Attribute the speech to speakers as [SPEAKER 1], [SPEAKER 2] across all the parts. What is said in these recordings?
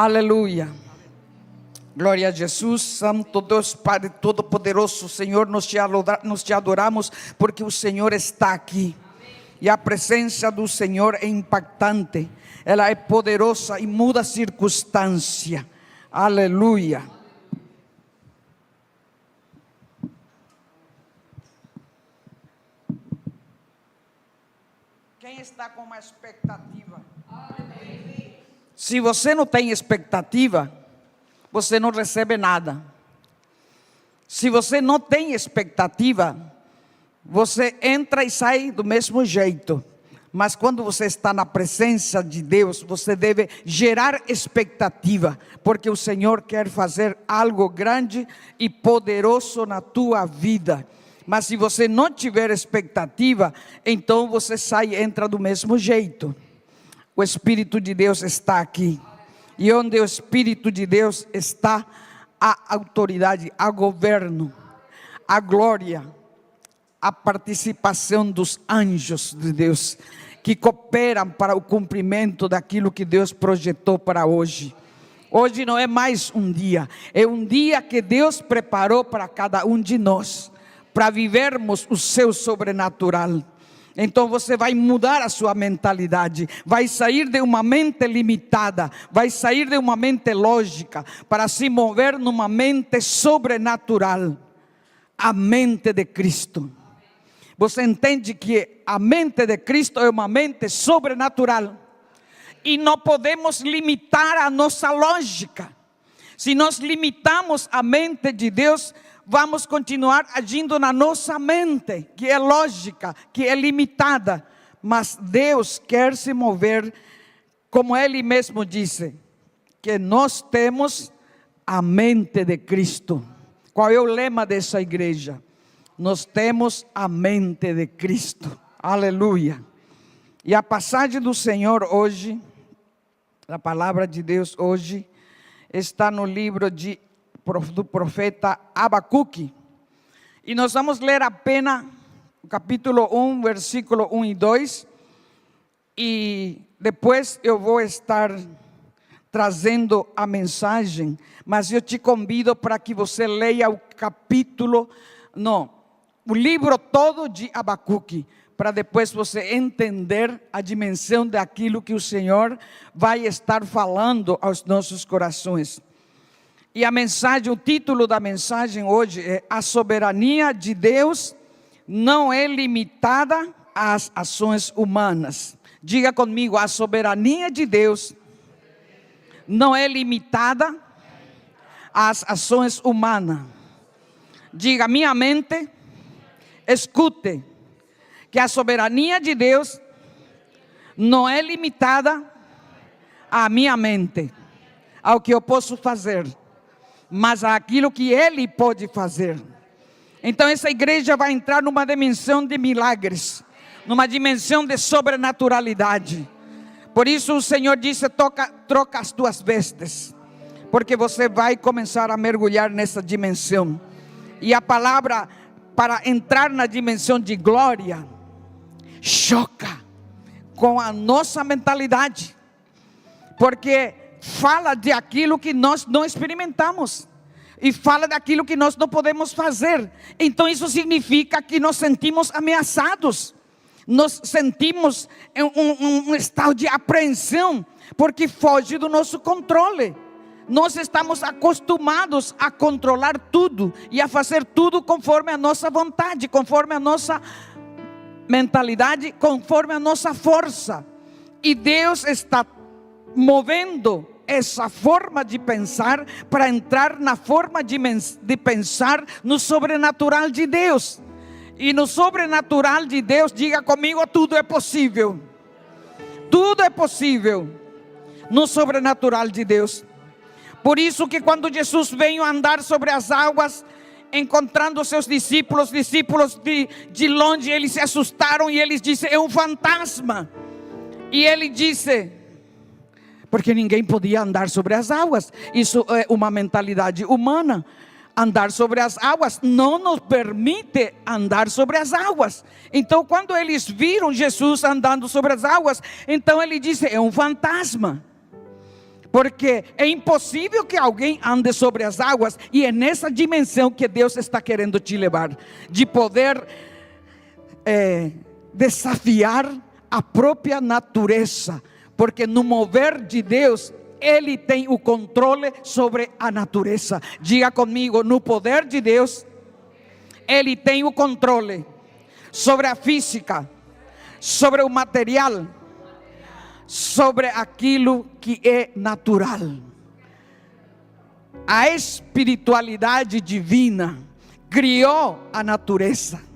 [SPEAKER 1] Aleluia. Glória a Jesus, Santo Deus, Padre Todo-Poderoso, Senhor, nós te adoramos porque o Senhor está aqui. E a presença do Senhor é impactante, ela é poderosa e muda a circunstância. Aleluia. Quem está com uma expectativa? Se você não tem expectativa, você não recebe nada. Se você não tem expectativa, você entra e sai do mesmo jeito. Mas quando você está na presença de Deus, você deve gerar expectativa, porque o Senhor quer fazer algo grande e poderoso na tua vida. Mas se você não tiver expectativa, então você sai e entra do mesmo jeito. O Espírito de Deus está aqui. E onde o Espírito de Deus está, a autoridade, a governo, a glória, a participação dos anjos de Deus, que cooperam para o cumprimento daquilo que Deus projetou para hoje. Hoje não é mais um dia, é um dia que Deus preparou para cada um de nós, para vivermos o seu sobrenatural. Então você vai mudar a sua mentalidade, vai sair de uma mente limitada, vai sair de uma mente lógica, para se mover numa mente sobrenatural, a mente de Cristo. Você entende que a mente de Cristo é uma mente sobrenatural, e não podemos limitar a nossa lógica. Se nós limitamos a mente de Deus, vamos continuar agindo na nossa mente, que é lógica, que é limitada. Mas Deus quer se mover, como Ele mesmo disse, que nós temos a mente de Cristo. Qual é o lema dessa igreja? Nós temos a mente de Cristo. Aleluia. E a passagem do Senhor hoje, a palavra de Deus hoje, está no livro do profeta Abacuque, e nós vamos ler apenas o capítulo 1, versículo 1 e 2, e depois eu vou estar trazendo a mensagem, mas eu te convido para que você leia o o livro todo de Abacuque, para depois você entender a dimensão daquilo que o Senhor vai estar falando aos nossos corações. E a mensagem, o título da mensagem hoje é: a soberania de Deus não é limitada às ações humanas. Diga comigo: a soberania de Deus não é limitada às ações humanas. Diga: minha mente, escute, que a soberania de Deus não é limitada à minha mente, ao que eu posso fazer, mas aquilo que Ele pode fazer. Então essa igreja vai entrar numa dimensão de milagres, numa dimensão de sobrenaturalidade. Por isso o Senhor disse: troca as tuas vestes, porque você vai começar a mergulhar nessa dimensão. E a palavra para entrar na dimensão de glória choca com a nossa mentalidade, porque fala de aquilo que nós não experimentamos, e fala daquilo que nós não podemos fazer. Então isso significa que nos sentimos ameaçados, nos sentimos em um estado de apreensão, porque foge do nosso controle. Nós estamos acostumados a controlar tudo e a fazer tudo conforme a nossa vontade, conforme a nossa mentalidade, conforme a nossa força. E Deus está movendo essa forma de pensar para entrar na forma de pensar no sobrenatural de Deus. E no sobrenatural de Deus, diga comigo: tudo é possível. Tudo é possível no sobrenatural de Deus. Por isso que quando Jesus veio andar sobre as águas, encontrando seus discípulos de longe, eles se assustaram e eles disseram: é um fantasma. E ele disse, porque ninguém podia andar sobre as águas. Isso é uma mentalidade humana. Andar sobre as águas não nos permite andar sobre as águas. Então quando eles viram Jesus andando sobre as águas, então ele disse: é um fantasma. Porque é impossível que alguém ande sobre as águas, e é nessa dimensão que Deus está querendo te levar, de poder desafiar a própria natureza, porque no mover de Deus, Ele tem o controle sobre a natureza. Diga comigo: no poder de Deus, Ele tem o controle sobre a física, sobre o material, sobre aquilo que é natural. A espiritualidade divina criou a natureza.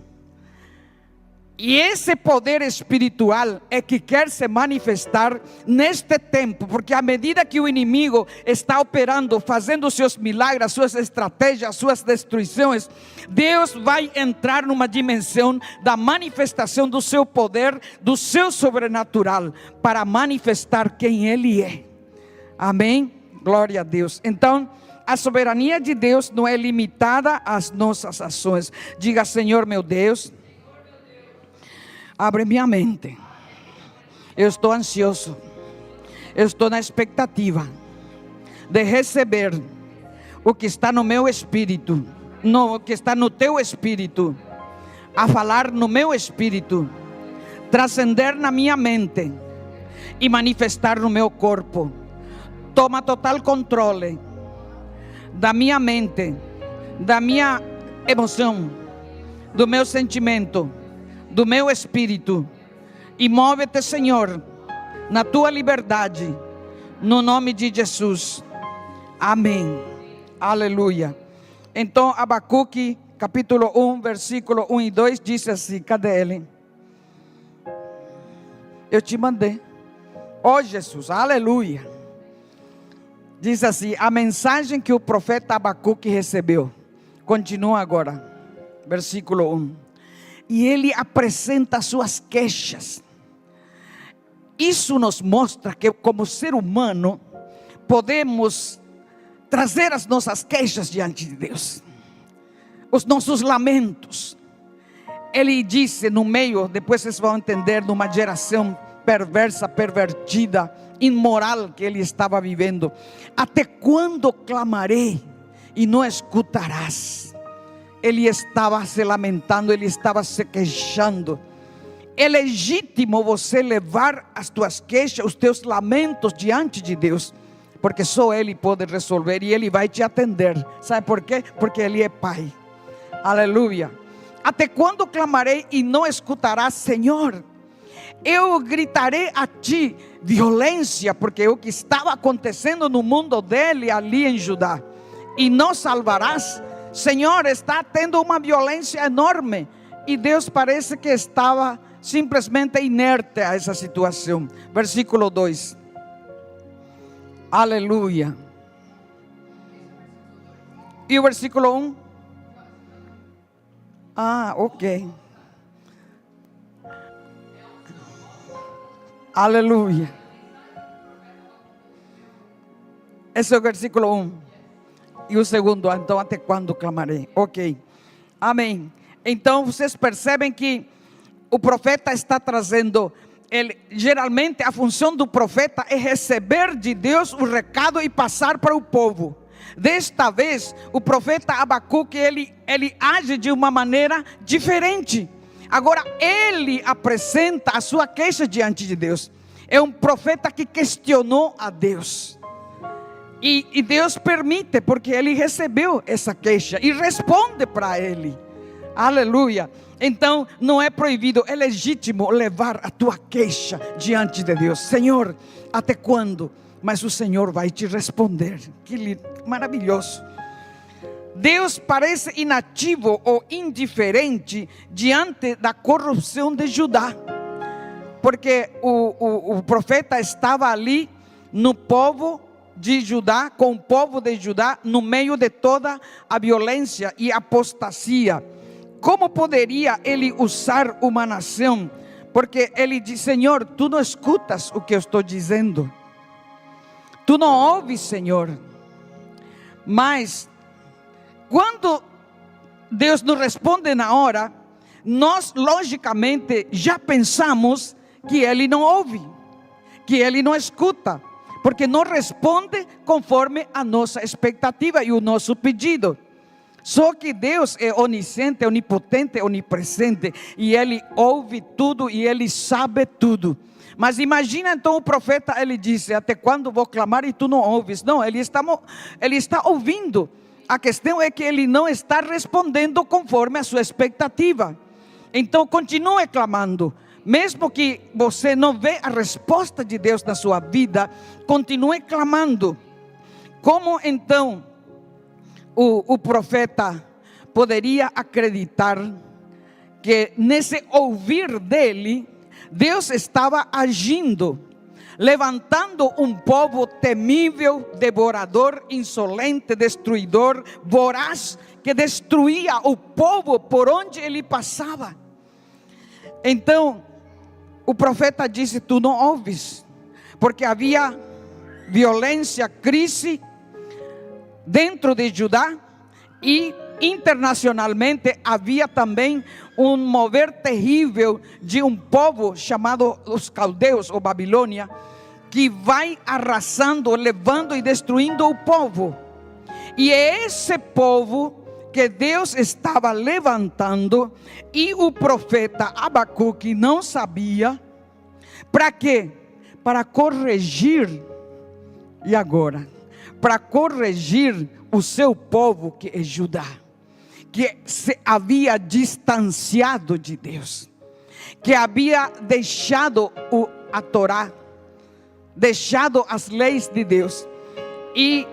[SPEAKER 1] E esse poder espiritual é que quer se manifestar neste tempo, porque à medida que o inimigo está operando, fazendo seus milagres, suas estratégias, suas destruições, Deus vai entrar numa dimensão da manifestação do seu poder, do seu sobrenatural, para manifestar quem Ele é. Amém? Glória a Deus. Então, a soberania de Deus não é limitada às nossas ações. Diga: Senhor meu Deus, abre minha mente. Eu estou ansioso, eu estou na expectativa de receber o que está no meu espírito, o que está no teu espírito, a falar no meu espírito, transcender na minha mente e manifestar no meu corpo. Toma total controle da minha mente, da minha emoção, do meu sentimento, do meu espírito, e move-te, Senhor, na tua liberdade, no nome de Jesus. Amém. Aleluia. Então, Abacuque, capítulo 1, versículo 1 e 2, diz assim: cadê ele? Eu te mandei. Oh Jesus, aleluia. Diz assim, a mensagem que o profeta Abacuque recebeu. Continua agora, versículo 1. E ele apresenta suas queixas. Isso nos mostra que, como ser humano, podemos trazer as nossas queixas diante de Deus, os nossos lamentos. Ele disse no meio, depois vocês vão entender, numa geração perversa, pervertida, imoral que ele estava vivendo: até quando clamarei e não escutarás? Ele estava se lamentando, ele estava se queixando. É legítimo você levar as tuas queixas, os teus lamentos diante de Deus, porque só Ele pode resolver e Ele vai te atender. Sabe por quê? Porque Ele é Pai. Aleluia. Até quando clamarei e não escutarás, Senhor? Eu gritarei a ti violência, porque o que estava acontecendo no mundo dele ali em Judá, e não salvarás. Senhor, está tendo uma violência enorme, e Deus parece que estava simplesmente inerte a essa situação. Versículo 2. Aleluia. E o versículo 1? Ok. Aleluia. Esse é o versículo 1. E o segundo, então, até quando clamarei? Ok, amém. Então vocês percebem que o profeta está trazendo, geralmente a função do profeta é receber de Deus o recado e passar para o povo. Desta vez, o profeta Abacuque, ele age de uma maneira diferente. Agora ele apresenta a sua queixa diante de Deus. É um profeta que questionou a Deus. E Deus permite, porque ele recebeu essa queixa e responde para ele. Aleluia. Então não é proibido, é legítimo levar a tua queixa diante de Deus. Senhor, até quando? Mas o Senhor vai te responder. Que maravilhoso. Deus parece inativo ou indiferente diante da corrupção de Judá, porque o profeta estava ali no povo de Judá, com o povo de Judá, no meio de toda a violência e apostasia. Como poderia ele usar uma nação? Porque ele diz: Senhor, tu não escutas o que eu estou dizendo, tu não ouves, Senhor. Mas quando Deus nos responde na hora, nós logicamente já pensamos que Ele não ouve, que Ele não escuta, porque não responde conforme a nossa expectativa e o nosso pedido. Só que Deus é onisciente, onipotente, onipresente, e Ele ouve tudo e Ele sabe tudo. Mas imagina então o profeta, ele disse: até quando vou clamar e tu não ouves? Não, ele está ouvindo. A questão é que ele não está respondendo conforme a sua expectativa. Então continue clamando. Mesmo que você não vê a resposta de Deus na sua vida, continue clamando. Como então o profeta poderia acreditar que nesse ouvir dele, Deus estava agindo, levantando um povo temível, devorador, insolente, destruidor, voraz, que destruía o povo por onde ele passava? Então, o profeta disse: tu não ouves, porque havia violência, crise dentro de Judá, e internacionalmente havia também um mover terrível de um povo chamado os caldeus ou Babilônia, que vai arrasando, levando e destruindo o povo. E é esse povo que Deus estava levantando, e o profeta Abacuque não sabia. Para quê? Para corrigir. E agora? Para corrigir o seu povo, que é Judá, que se havia distanciado de Deus, que havia deixado a Torá, deixado as leis de Deus, e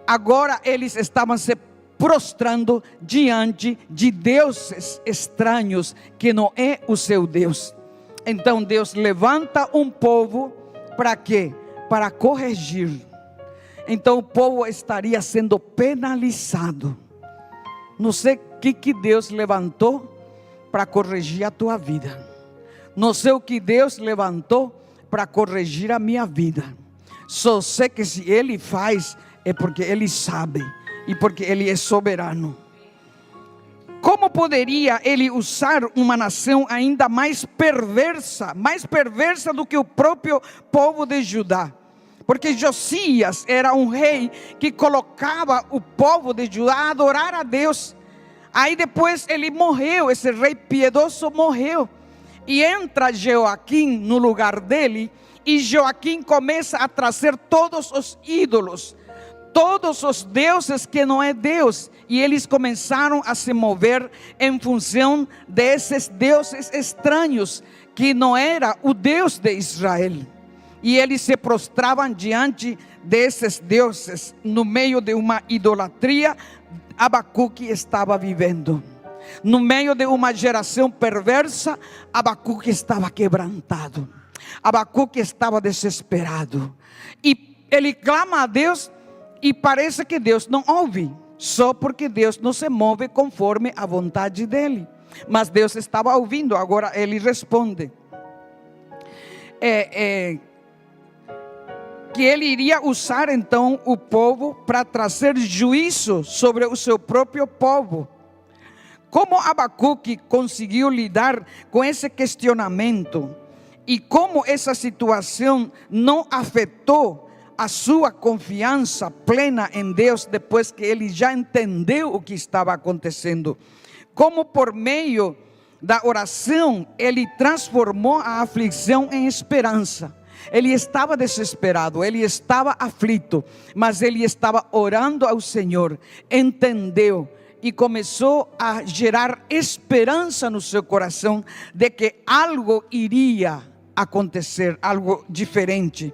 [SPEAKER 1] agora eles estavam se prostrando diante de deuses estranhos, que não é o seu Deus. Então Deus levanta um povo para quê? Para corrigir. Então o povo estaria sendo penalizado. Não sei o que Deus levantou para corrigir a tua vida. Não sei o que Deus levantou para corrigir a minha vida. Só sei que se Ele faz, é porque Ele sabe e porque Ele é soberano. Como poderia Ele usar uma nação ainda mais perversa do que o próprio povo de Judá? Porque Josias era um rei que colocava o povo de Judá a adorar a Deus. Aí depois ele morreu, esse rei piedoso morreu. E entra Joaquim no lugar dele, e Joaquim começa a trazer todos os ídolos, todos os deuses que não é Deus. E eles começaram a se mover em função desses deuses estranhos, que não era o Deus de Israel. E eles se prostravam diante desses deuses, no meio de uma idolatria. Abacuque estava vivendo no meio de uma geração perversa. Abacuque estava quebrantado, Abacuque estava desesperado, e ele clama a Deus, e parece que Deus não ouve, só porque Deus não se move conforme a vontade dele. Mas Deus estava ouvindo. Agora ele responde que ele iria usar então o povo para trazer juízo sobre o seu próprio povo. Como Abacuque conseguiu lidar com esse questionamento, e como essa situação não afetou a sua confiança plena em Deus, depois que ele já entendeu o que estava acontecendo? Como por meio da oração ele transformou a aflição em esperança. Ele estava desesperado, ele estava aflito, mas ele estava orando ao Senhor, entendeu e começou a gerar esperança no seu coração de que algo iria acontecer, algo diferente.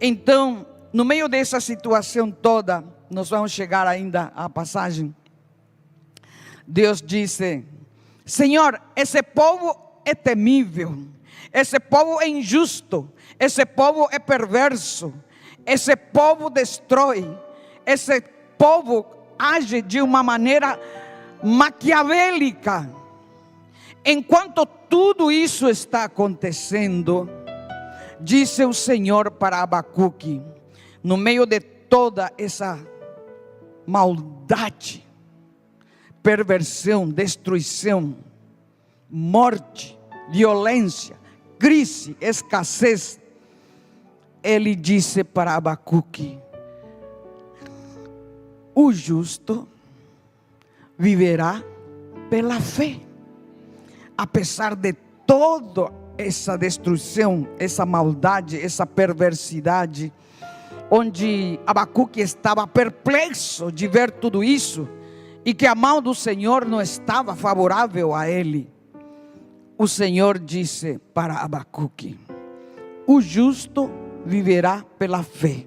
[SPEAKER 1] Então, no meio dessa situação toda, nós vamos chegar ainda à passagem. Deus disse: Senhor, esse povo é temível, esse povo é injusto, esse povo é perverso, esse povo destrói, esse povo age de uma maneira maquiavélica. Enquanto tudo isso está acontecendo, disse o Senhor para Abacuque, no meio de toda essa maldade, perversão, destruição, morte, violência, crise, escassez, ele disse para Abacuque: o justo viverá pela fé. Apesar de toda essa destruição, essa maldade, essa perversidade, onde Abacuque estava perplexo de ver tudo isso, e que a mão do Senhor não estava favorável a ele, o Senhor disse para Abacuque: o justo viverá pela fé.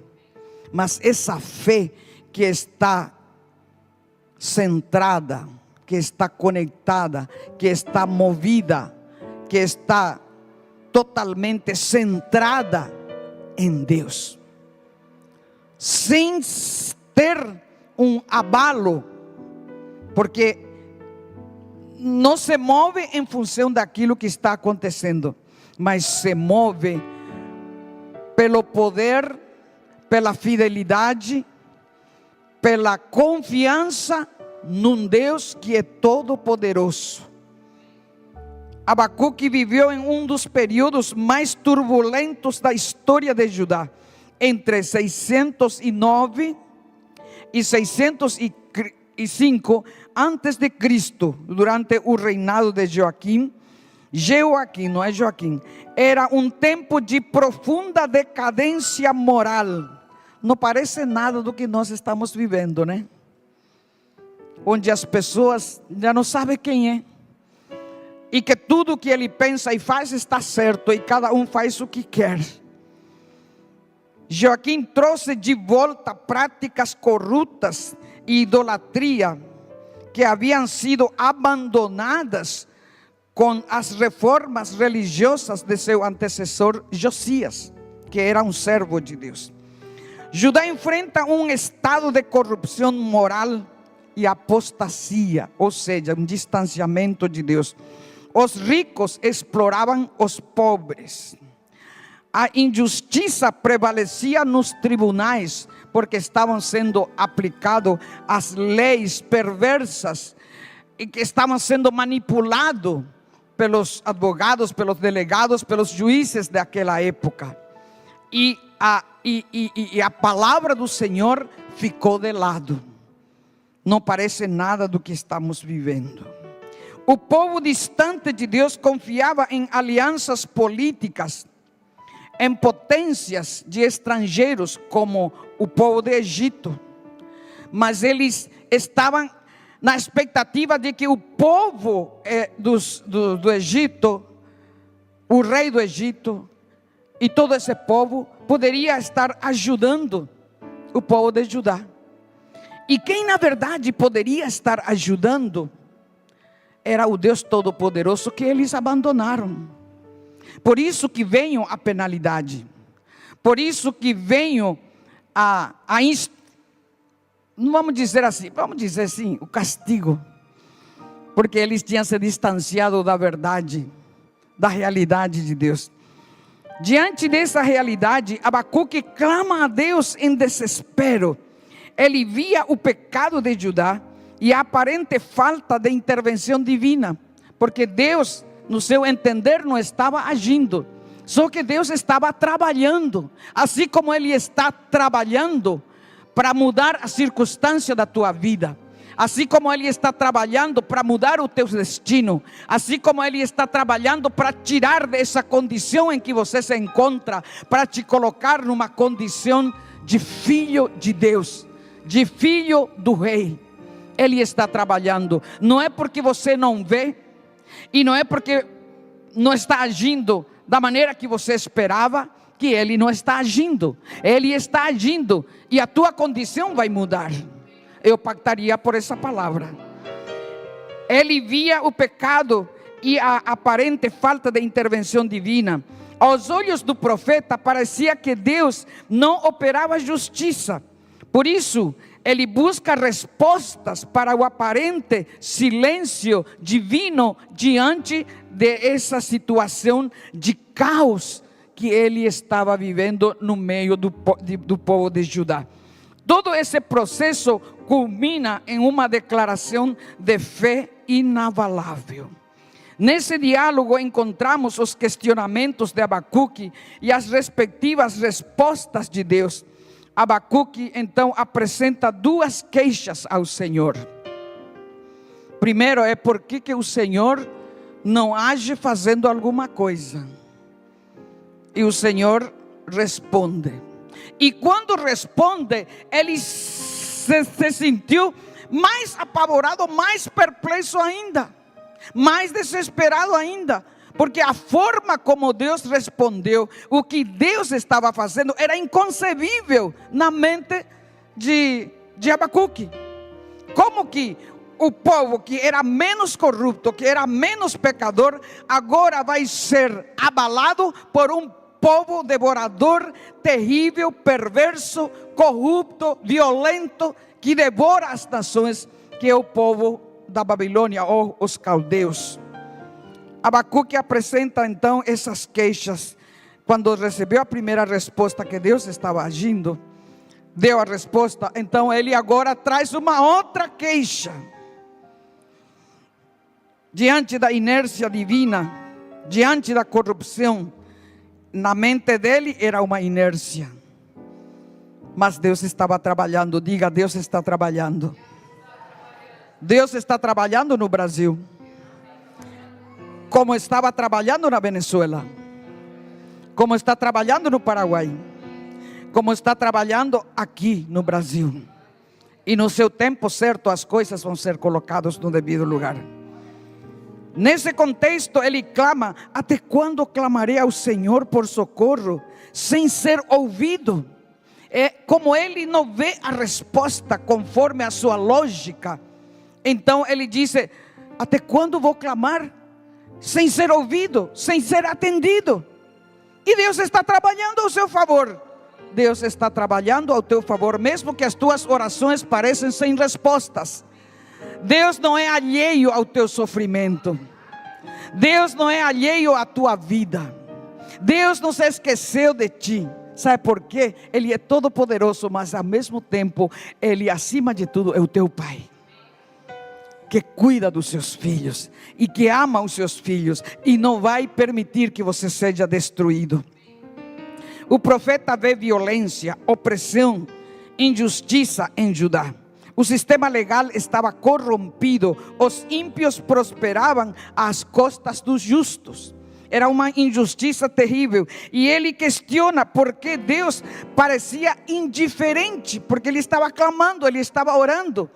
[SPEAKER 1] Mas essa fé que está centrada, que está conectada, que está movida, que está totalmente centrada em Deus, sem ter um abalo, porque não se move em função daquilo que está acontecendo, mas se move pelo poder, pela fidelidade, pela confiança num Deus que é todo poderoso. Abacuque viveu em um dos períodos mais turbulentos da história de Judá, entre 609 e 605 antes de Cristo, durante o reinado de Joaquim, não é Joaquim. Era um tempo de profunda decadência moral. Não parece nada do que nós estamos vivendo, né? Onde as pessoas já não sabem quem é, e que tudo que ele pensa e faz está certo, e cada um faz o que quer. Joaquim trouxe de volta práticas corruptas e idolatria que haviam sido abandonadas com as reformas religiosas de seu antecessor Josias, que era um servo de Deus. Judá enfrenta um estado de corrupção moral e apostasia, ou seja, um distanciamento de Deus. Os ricos exploravam os pobres. A injustiça prevalecia nos tribunais, porque estavam sendo aplicadas as leis perversas e que estavam sendo manipulados pelos advogados, pelos delegados, pelos juízes daquela época. E a palavra do Senhor ficou de lado. Não parece nada do que estamos vivendo. O povo distante de Deus confiava em alianças políticas, em potências de estrangeiros, como o povo do Egito. Mas eles estavam na expectativa de que o povo do Egito, o rei do Egito e todo esse povo poderia estar ajudando o povo de Judá. E quem na verdade poderia estar ajudando era o Deus Todo-Poderoso, que eles abandonaram. Por isso que veio a penalidade, por isso que veio não vamos dizer assim, vamos dizer assim, o castigo, porque eles tinham se distanciado da verdade, da realidade de Deus. Diante dessa realidade, Abacuque clama a Deus em desespero. Ele via o pecado de Judá e a aparente falta de intervenção divina, porque Deus, no seu entender, não estava agindo, só que Deus estava trabalhando, assim como Ele está trabalhando para mudar a circunstância da tua vida, assim como Ele está trabalhando para mudar o teu destino, assim como Ele está trabalhando para tirar dessa condição em que você se encontra, para te colocar numa condição de filho de Deus, de filho do rei. Ele está trabalhando. Não é porque você não vê, e não é porque não está agindo da maneira que você esperava, que Ele não está agindo. Ele está agindo, e a tua condição vai mudar. Eu pactaria por essa palavra. Ele via o pecado e a aparente falta de intervenção divina. Aos olhos do profeta parecia que Deus não operava justiça. Por isso ele busca respostas para o aparente silêncio divino diante de essa situação de caos que ele estava vivendo no meio do povo de Judá. Todo esse processo culmina em uma declaração de fé inabalável. Nesse diálogo encontramos os questionamentos de Abacuque e as respectivas respostas de Deus. Abacuque então apresenta duas queixas ao Senhor. Primeiro é por que o Senhor não age fazendo alguma coisa. E o Senhor responde. E quando responde, ele se sentiu mais apavorado, mais perplexo ainda, mais desesperado ainda, porque a forma como Deus respondeu, o que Deus estava fazendo, era inconcebível na mente de Abacuque. Como que o povo que era menos corrupto, que era menos pecador, agora vai ser abalado por um povo devorador, terrível, perverso, corrupto, violento, que devora as nações, que é o povo da Babilônia ou os caldeus. Abacuque apresenta então essas queixas. Quando recebeu a primeira resposta que Deus estava agindo, deu a resposta, então ele agora traz uma outra queixa. Diante da inércia divina, diante da corrupção, na mente dele era uma inércia, mas Deus estava trabalhando. Diga: Deus está trabalhando. Deus está trabalhando no Brasil, como estava trabalhando na Venezuela, como está trabalhando no Paraguai, como está trabalhando aqui no Brasil. E no seu tempo certo as coisas vão ser colocadas no devido lugar. Nesse contexto ele clama: até quando clamarei ao Senhor por socorro, sem ser ouvido? Como ele não vê a resposta conforme a sua lógica, então ele disse: até quando vou clamar sem ser ouvido, sem ser atendido? E Deus está trabalhando ao seu favor. Deus está trabalhando ao teu favor, mesmo que as tuas orações pareçam sem respostas. Deus não é alheio ao teu sofrimento. Deus não é alheio à tua vida. Deus não se esqueceu de ti. Sabe por quê? Ele é todo poderoso, mas ao mesmo tempo Ele, acima de tudo, é o teu Pai, que cuida dos seus filhos e que ama os seus filhos e não vai permitir que você seja destruído. O profeta vê violência, opressão, injustiça em Judá. O sistema legal estava corrompido, os ímpios prosperavam às custas dos justos. Era uma injustiça terrível. E ele questiona por que Deus parecia indiferente, porque ele estava clamando, ele estava orando,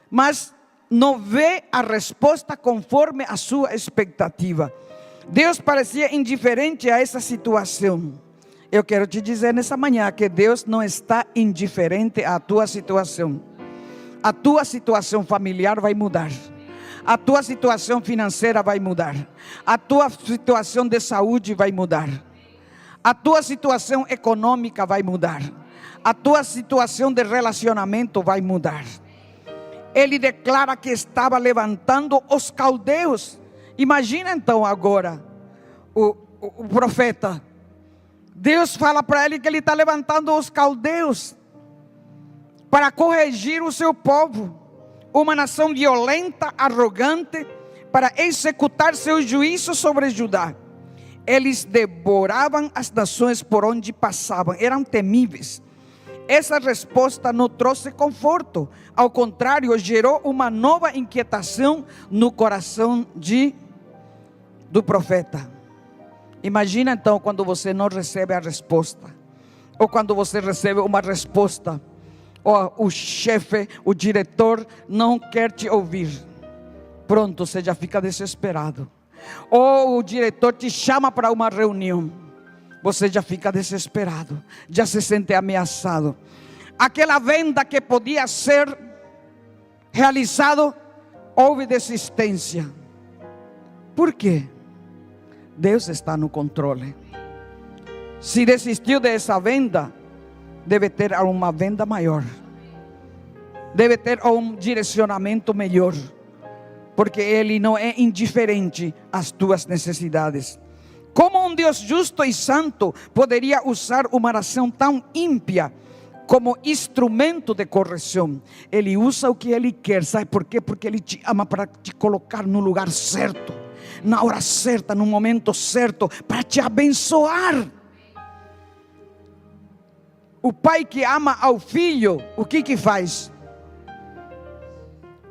[SPEAKER 1] mas não vê a resposta conforme a sua expectativa. Deus parecia indiferente a essa situação. Eu quero te dizer nessa manhã que Deus não está indiferente à tua situação. A tua situação familiar vai mudar. A tua situação financeira vai mudar. A tua situação de saúde vai mudar. A tua situação econômica vai mudar. A tua situação de relacionamento vai mudar. Ele declara que estava levantando os caldeus. Imagina então agora o profeta. Deus fala para ele que ele está levantando os caldeus para corrigir o seu povo, uma nação violenta, arrogante, para executar seu juízo sobre Judá. Eles devoravam as nações por onde passavam, eram temíveis. Essa resposta não trouxe conforto, ao contrário, gerou uma nova inquietação no coração do profeta. Imagina então quando você não recebe a resposta, ou quando você recebe uma resposta, o chefe, o diretor não quer te ouvir. Pronto, você já fica desesperado. Ou o diretor te chama para uma reunião, você já fica desesperado, já se sente ameaçado. Aquela venda que podia ser realizado, houve desistência. Por quê? Deus está no controle. Se desistiu dessa venda, deve ter uma venda maior, deve ter um direcionamento melhor, porque Ele não é indiferente às tuas necessidades. Como um Deus justo e santo poderia usar uma nação tão ímpia como instrumento de correção? Ele usa o que Ele quer, sabe por quê? Porque Ele te ama para te colocar no lugar certo, na hora certa, no momento certo, para te abençoar. O pai que ama ao filho, o que faz?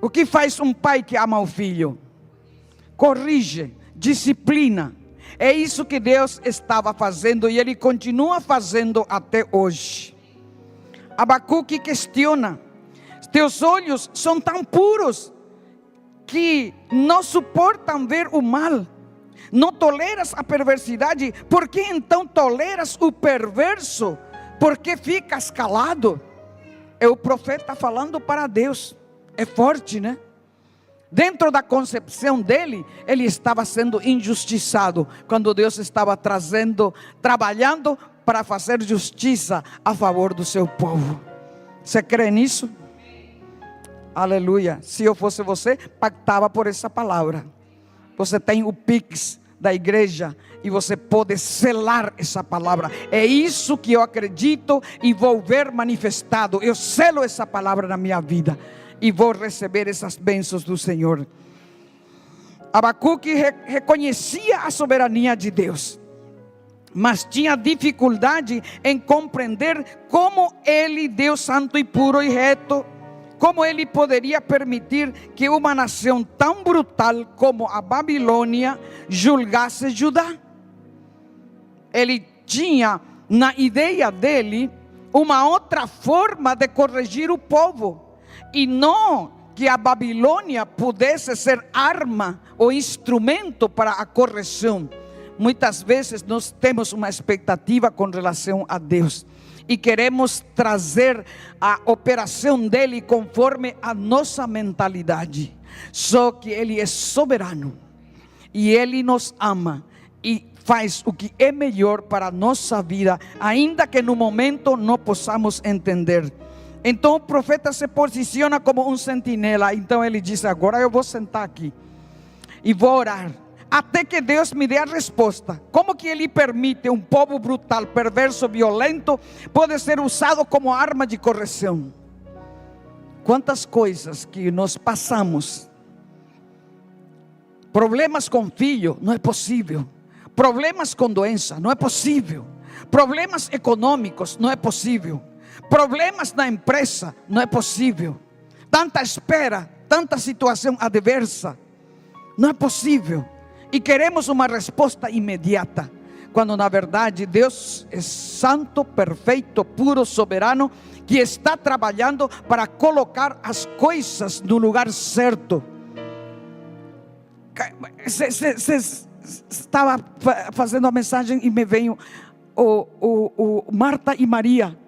[SPEAKER 1] O que faz um pai que ama ao filho? Corrige, disciplina. É isso que Deus estava fazendo e Ele continua fazendo até hoje. Abacuque questiona: teus olhos são tão puros que não suportam ver o mal. Não toleras a perversidade, por que então toleras o perverso? Por que ficas calado? É o profeta falando para Deus. É forte, né? Dentro da concepção dele, ele estava sendo injustiçado, quando Deus estava trabalhando para fazer justiça a favor do seu povo. Você crê nisso? Aleluia. Se eu fosse você, pactava por essa palavra. Você tem o Pix da igreja e você pode selar essa palavra. É isso que eu acredito e vou ver manifestado. Eu selo essa palavra na minha vida e vou receber essas bênçãos do Senhor. Abacuque reconhecia a soberania de Deus, mas tinha dificuldade em compreender como Ele, Deus santo e puro e reto, como Ele poderia permitir que uma nação tão brutal como a Babilônia julgasse Judá. Ele tinha na ideia dele uma outra forma de corrigir o povo, e não que a Babilônia pudesse ser arma ou instrumento para a correção. Muitas vezes nós temos uma expectativa com relação a Deus e queremos trazer a operação dele conforme a nossa mentalidade. Só que Ele é soberano e Ele nos ama e faz o que é melhor para a nossa vida, ainda que no momento não possamos entender. Então o profeta se posiciona como um sentinela. Então ele diz: agora eu vou sentar aqui e vou orar até que Deus me dê a resposta. Como que Ele permite um povo brutal, perverso, violento pode ser usado como arma de correção? Quantas coisas que nós passamos, problemas com filho, não é possível. Problemas com doença, não é possível. Problemas econômicos, não é possível. Problemas na empresa, não é possível. Tanta espera, tanta situação adversa, não é possível. E queremos uma resposta imediata, quando na verdade Deus é santo, perfeito, puro, soberano, que está trabalhando para colocar as coisas no lugar certo. Estava fazendo a mensagem e me veio o Marta e Maria.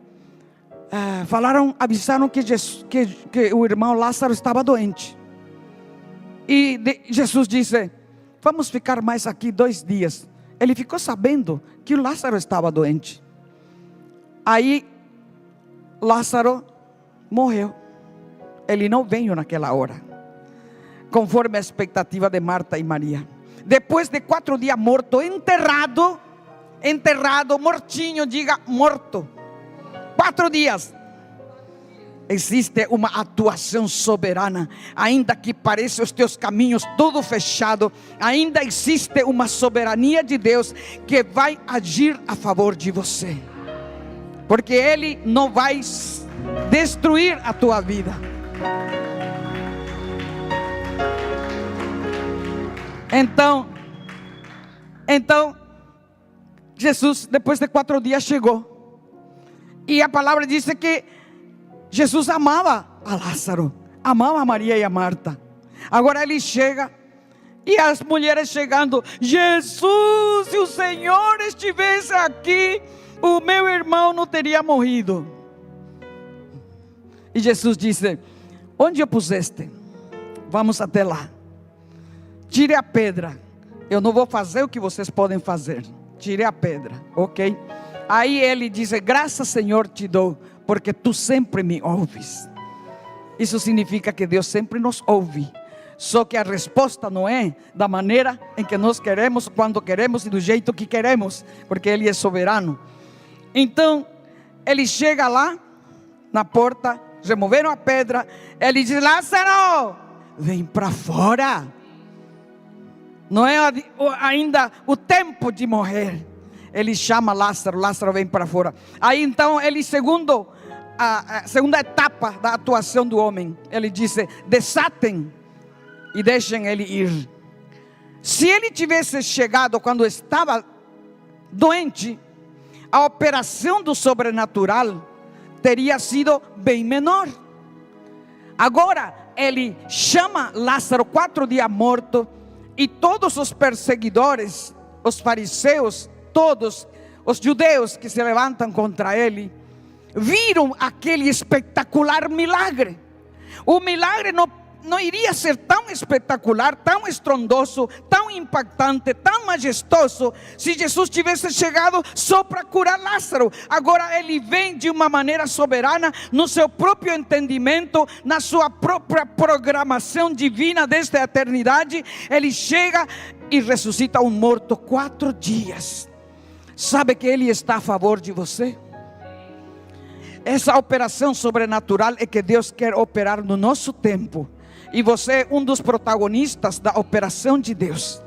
[SPEAKER 1] Avisaram que o irmão Lázaro estava doente. E Jesus disse: vamos ficar mais aqui 2 dias. Ele ficou sabendo que o Lázaro estava doente. Aí Lázaro morreu. Ele não veio naquela hora, conforme a expectativa de Marta e Maria. Depois de 4 dias morto, enterrado, mortinho, diga morto. 4 dias. Existe uma atuação soberana, ainda que pareça os teus caminhos tudo fechado, ainda existe uma soberania de Deus que vai agir a favor de você, porque Ele não vai destruir a tua vida. Então Jesus, depois de 4 dias, chegou. E a palavra diz que Jesus amava a Lázaro, amava a Maria e a Marta. Agora ele chega e as mulheres chegando: Jesus, se o Senhor estivesse aqui, o meu irmão não teria morrido. E Jesus disse: onde o puseste? Vamos até lá. Tire a pedra. Eu não vou fazer o que vocês podem fazer. Tire a pedra, ok? Aí ele disse: graças, Senhor, te dou, porque tu sempre me ouves. Isso significa que Deus sempre nos ouve. Só que a resposta não é da maneira em que nós queremos, quando queremos e do jeito que queremos, porque Ele é soberano. Então ele chega lá na porta, removeram a pedra. Ele diz: Lázaro, vem para fora. não é ainda o tempo de morrer. Ele chama Lázaro, Lázaro vem para fora. Aí então ele, a segunda etapa da atuação do homem, ele disse: desatem e deixem ele ir. Se ele tivesse chegado quando estava doente, a operação do sobrenatural teria sido bem menor. Agora ele chama Lázaro 4 dias morto, e todos os perseguidores, os fariseus, todos os judeus que se levantam contra ele, viram aquele espetacular milagre. O milagre não iria ser tão espetacular, tão estrondoso, tão impactante, tão majestoso, se Jesus tivesse chegado só para curar Lázaro. Agora ele vem de uma maneira soberana, no seu próprio entendimento, na sua própria programação divina desde a eternidade. Ele chega e ressuscita um morto 4 dias. Sabe que ele está a favor de você? Essa operação sobrenatural é que Deus quer operar no nosso tempo. E você é um dos protagonistas da operação de Deus.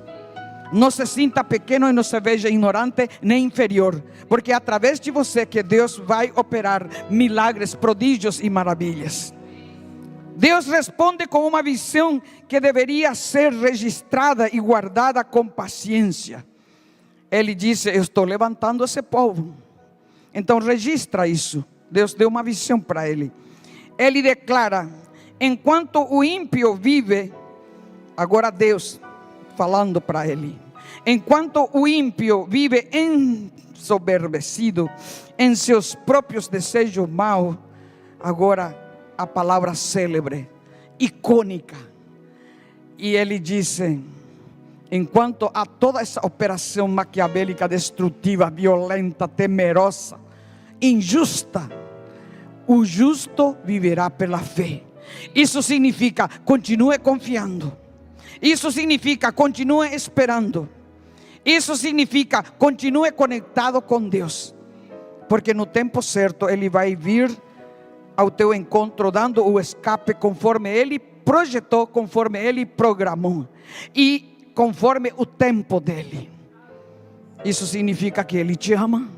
[SPEAKER 1] Não se sinta pequeno e não se veja ignorante nem inferior, porque é através de você que Deus vai operar milagres, prodígios e maravilhas. Deus responde com uma visão que deveria ser registrada e guardada com paciência. Ele disse: eu estou levantando esse povo, então registra isso. Deus deu uma visão para ele. Ele declara: enquanto o ímpio vive, agora Deus falando para ele, enquanto o ímpio vive ensoberbecido em seus próprios desejos maus, agora a palavra célebre, icônica, e ele disse: enquanto há toda essa operação maquiavélica, destrutiva, violenta, temerosa, injusta, o justo viverá pela fé. Isso significa: continue confiando. Isso significa: continue esperando. Isso significa: continue conectado com Deus, porque no tempo certo Ele vai vir ao teu encontro, dando o escape conforme Ele projetou, conforme Ele programou e conforme o tempo dele. Isso significa que Ele te ama,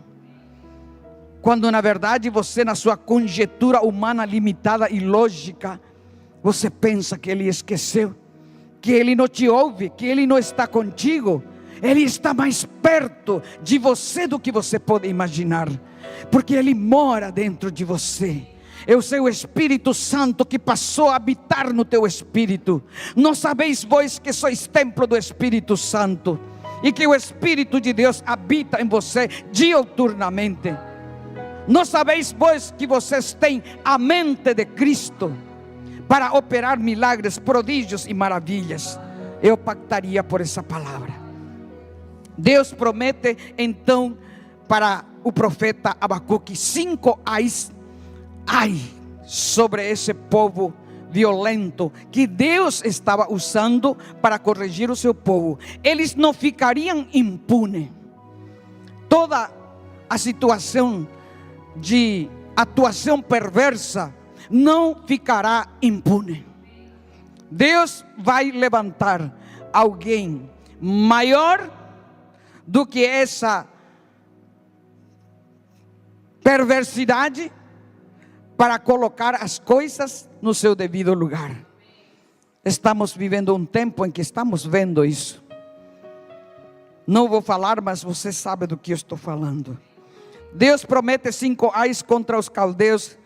[SPEAKER 1] quando na verdade você, na sua conjectura humana limitada e lógica, você pensa que Ele esqueceu, que Ele não te ouve, que Ele não está contigo. Ele está mais perto de você do que você pode imaginar, porque Ele mora dentro de você. É o seu Espírito Santo que passou a habitar no teu espírito. Não sabeis vós que sois templo do Espírito Santo, e que o Espírito de Deus habita em você diuturnamente? Não sabeis vós que vocês têm a mente de Cristo para operar milagres, prodígios e maravilhas? Eu pactaria por essa palavra. Deus promete então para o profeta Abacuque 5 ais. Ai sobre esse povo violento que Deus estava usando para corrigir o seu povo. Eles não ficariam impunes. Toda a situação de atuação perversa não ficará impune. Deus vai levantar alguém maior do que essa perversidade, para colocar as coisas no seu devido lugar. Estamos vivendo um tempo em que estamos vendo isso. Não vou falar, mas você sabe do que eu estou falando. Deus promete 5 ais contra os caldeus,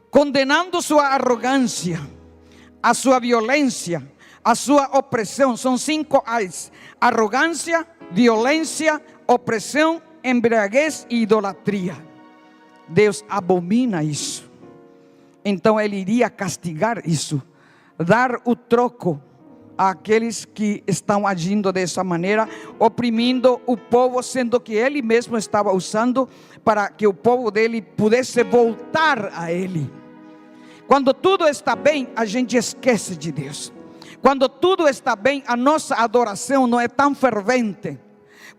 [SPEAKER 1] condenando sua arrogância, a sua violência, a sua opressão. São 5 ais: arrogância, violência, opressão, embriaguez e idolatria. Deus abomina isso. Então Ele iria castigar isso, dar o troco àqueles que estão agindo dessa maneira, oprimindo o povo, sendo que Ele mesmo estava usando para que o povo dele pudesse voltar a Ele. Quando tudo está bem, a gente esquece de Deus. Quando tudo está bem, a nossa adoração não é tão fervente.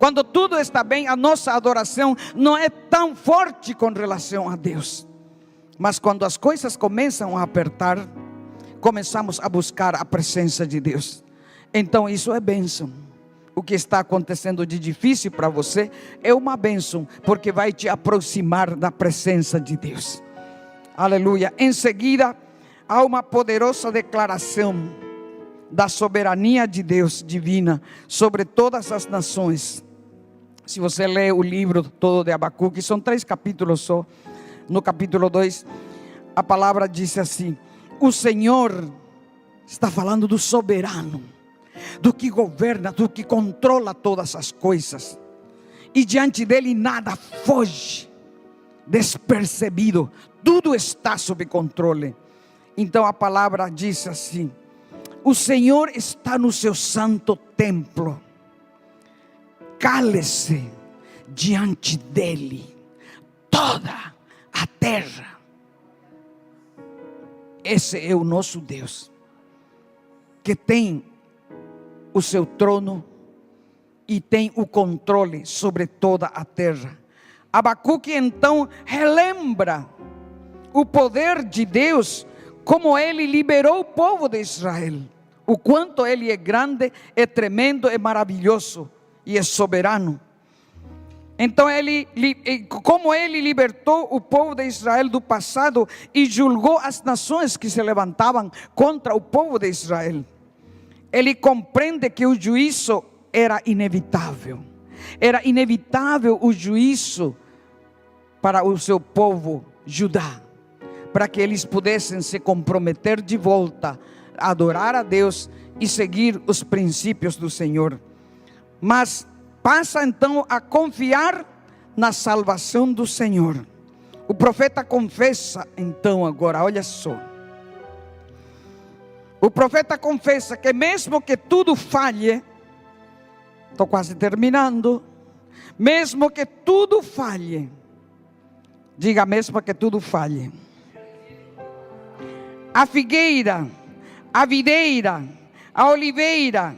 [SPEAKER 1] Quando tudo está bem, a nossa adoração não é tão forte com relação a Deus. Mas quando as coisas começam a apertar, começamos a buscar a presença de Deus. Então isso é bênção. o que está acontecendo de difícil para você, é uma bênção, porque vai te aproximar da presença de Deus. Aleluia. Em seguida, há uma poderosa declaração da soberania de Deus divina sobre todas as nações. Se você lê o livro todo de Abacuque, são 3 capítulos só. No capítulo 2, a palavra diz assim: o Senhor está falando do soberano, do que governa, do que controla todas as coisas, e diante dele nada foge despercebido, tudo está sob controle. Então a palavra diz assim: o Senhor está no seu santo templo, cale-se diante dele toda a terra. Esse é o nosso Deus, que tem o seu trono e tem o controle sobre toda a terra. Abacuque então relembra o poder de Deus, como ele liberou o povo de Israel, o quanto ele é grande, é tremendo, é maravilhoso e é soberano. Então como ele libertou o povo de Israel do passado e julgou as nações que se levantavam contra o povo de Israel. Ele compreende que o juízo era inevitável. Era inevitável o juízo para o seu povo Judá, para que eles pudessem se comprometer de volta a adorar a Deus e seguir os princípios do Senhor. Mas passa então a confiar na salvação do Senhor. O profeta confessa então agora, olha só. O profeta confessa que mesmo que tudo falhe, estou quase terminando, mesmo que tudo falhe, diga mesmo que tudo falhe, a figueira, a videira, a oliveira,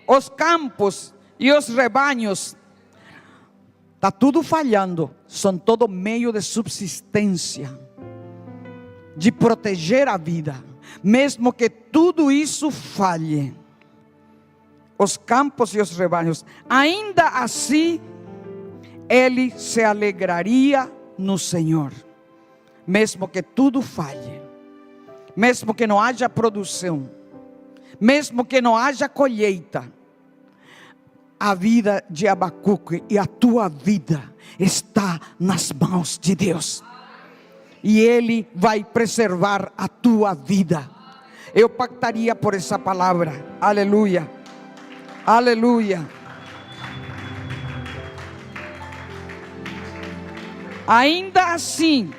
[SPEAKER 1] os campos e os rebanhos, está tudo falhando, são todo meio de subsistência, de proteger a vida. Mesmo que tudo isso falhe, os campos e os rebanhos, ainda assim ele se alegraria no Senhor. Mesmo que tudo falhe, mesmo que não haja produção, mesmo que não haja colheita, a vida de Abacuque e a tua vida está nas mãos de Deus. E Ele vai preservar a tua vida. Eu pactaria por essa palavra. Aleluia. Aleluia. Ainda assim,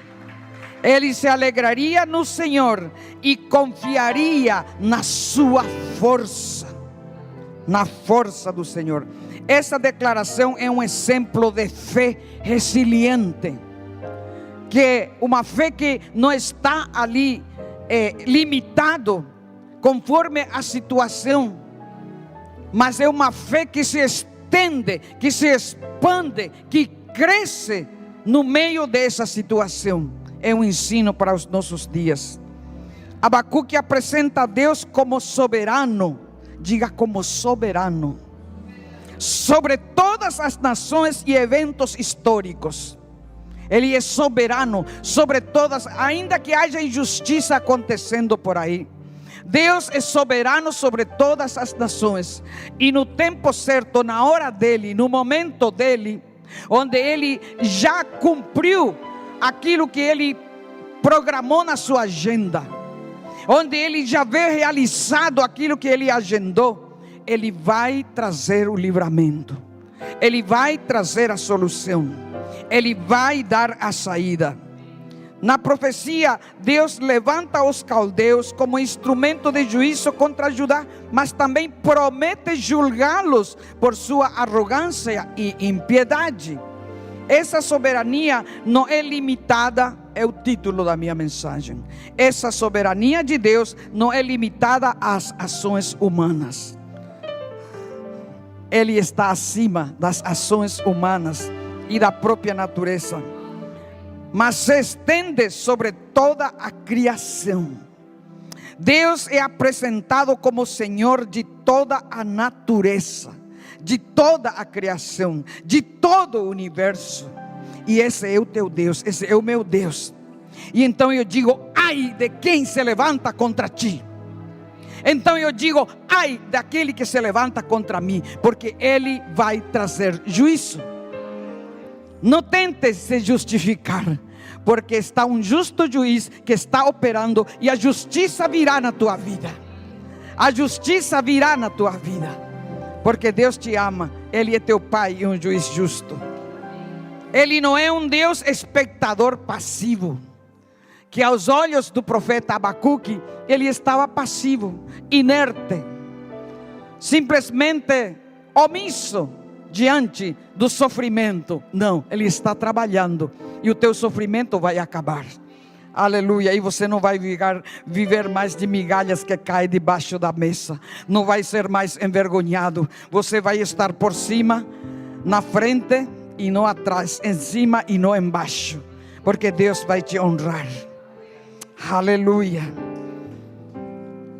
[SPEAKER 1] ele se alegraria no Senhor e confiaria na sua força. Na força do Senhor. Essa declaração é um exemplo de fé resiliente. Que uma fé que não está ali limitado conforme a situação, mas é uma fé que se estende, que se expande, que cresce no meio dessa situação. É um ensino para os nossos dias. Abacuque apresenta a Deus como soberano, diga como soberano, sobre todas as nações e eventos históricos. Ele é soberano sobre todas, ainda que haja injustiça acontecendo por aí. Deus é soberano sobre todas as nações. E no tempo certo, na hora dele, no momento dele, onde ele já cumpriu aquilo que ele programou na sua agenda, onde ele já vê realizado aquilo que ele agendou, ele vai trazer o livramento, ele vai trazer a solução. Ele vai dar a saída. Na profecia, Deus levanta os caldeus como instrumento de juízo contra Judá, mas também promete julgá-los por sua arrogância e impiedade. Essa soberania não é limitada, é o título da minha mensagem. Essa soberania de Deus não é limitada às ações humanas. Ele está acima das ações humanas e da própria natureza, mas se estende sobre toda a criação. Deus é apresentado como Senhor de toda a natureza, de toda a criação, de todo o universo. E esse é o teu Deus, esse é o meu Deus. E então eu digo: ai de quem se levanta contra ti. Então eu digo: ai daquele que se levanta contra mim, porque ele vai trazer juízo. Não tente se justificar, porque está um justo juiz que está operando, e a justiça virá na tua vida. A justiça virá na tua vida, porque Deus te ama. Ele é teu Pai e um juiz justo. Ele não é um Deus espectador passivo, que aos olhos do profeta Abacuque, ele estava passivo, inerte, simplesmente omisso diante do sofrimento. Não, ele está trabalhando, e o teu sofrimento vai acabar. Aleluia. E você não vai viver mais de migalhas que caem debaixo da mesa. Não vai ser mais envergonhado. Você vai estar por cima, na frente e não atrás, em cima e não embaixo, porque Deus vai te honrar. Aleluia.